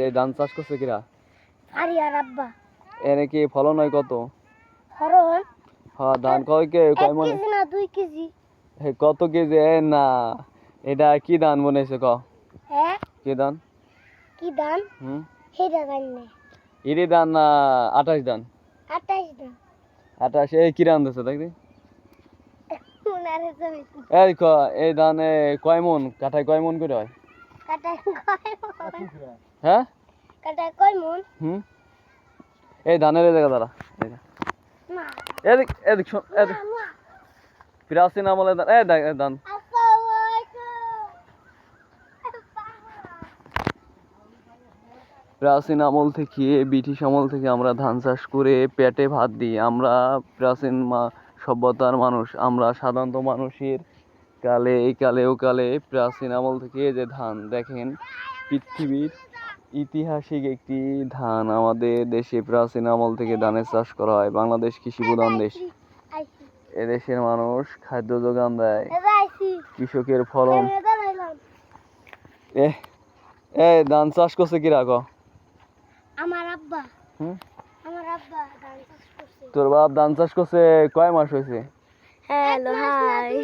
এই ধান চাষ করছে কিরা? আরে আর আব্বা এনে কি ফলন হয় কত? হরন হ্যাঁ ধান কয় মন? 1 কেজি না 2 কেজি? কত কেজি? না এটা কি ধান বনেছে ক? হ্যাঁ কি ধান? কি ধান? হেডা ধান না, ইরি ধান না 28 ধান? 28 ধান। 28 এই কি ধান দিছে দেখি? উনারে জমি এই এই ধানে কয় মন কাঠায় কয় মন করে হয়? কাটায় কয় মন? হ্যাঁ কাটায় কয় মন? এই ধানের এই জায়গা দাঁড়া না এদিক এদিক শোন এদিক প্রাচীন আমলে ধান এই দেখ এই ধান আসসালামু আলাইকুম। প্রাচীন আমল থেকে ব্রিটিশ আমল থেকে আমরা ধান চাষ করে পেটে ভাত দিই। আমরা প্রাচীন সভ্যতার মানুষ। আমরা সাধারণত মানুষের কালে এই কালে ও কালে প্রাচীন আমল থেকে যে ধান দেখেন পৃথিবীর ঐতিহাসিক একটি ধান আমাদের দেশে প্রাচীন আমল থেকে ধানের চাষ করা হয়। বাংলাদেশ কৃষি প্রধান দেশ। এদেশের মানুষ খাদ্য যোগান দেয়, কৃষকের ফলন। ধান চাষ করছে কি রাখো? আমার আব্বা ধান চাষ করছে। তোর বাপ ধান চাষ করছে কয় মাস হয়েছে? Hello hi.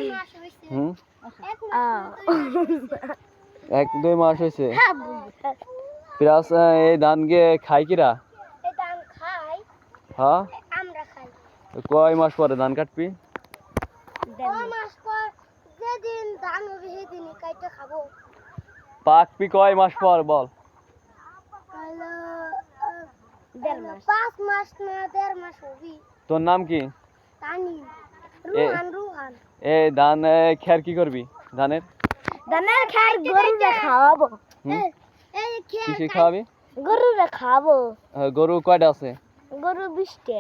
1-2 মাস হয়েছে। প্লাস এই ধান গিয়ে খাই কিরা? এই ধান খাই, হ্যাঁ আমরা খাই। কয় মাস পরে ধান কাটবি? 2 মাস পর যেদিন ধান হবে সেদিনই কাইটে খাবো। পাকবি কয় মাস পর বল? 5 মাস না 1.5 মাস হবে। তোর নাম কি? তানি রুহান। এই ধান খের কি করবি? ধানের খের গরুরে খাওয়াবো। কিসে খাওয়াবি? গরুরে খাওয়াবো। গরু কয়টা আছে? গরু 20টা।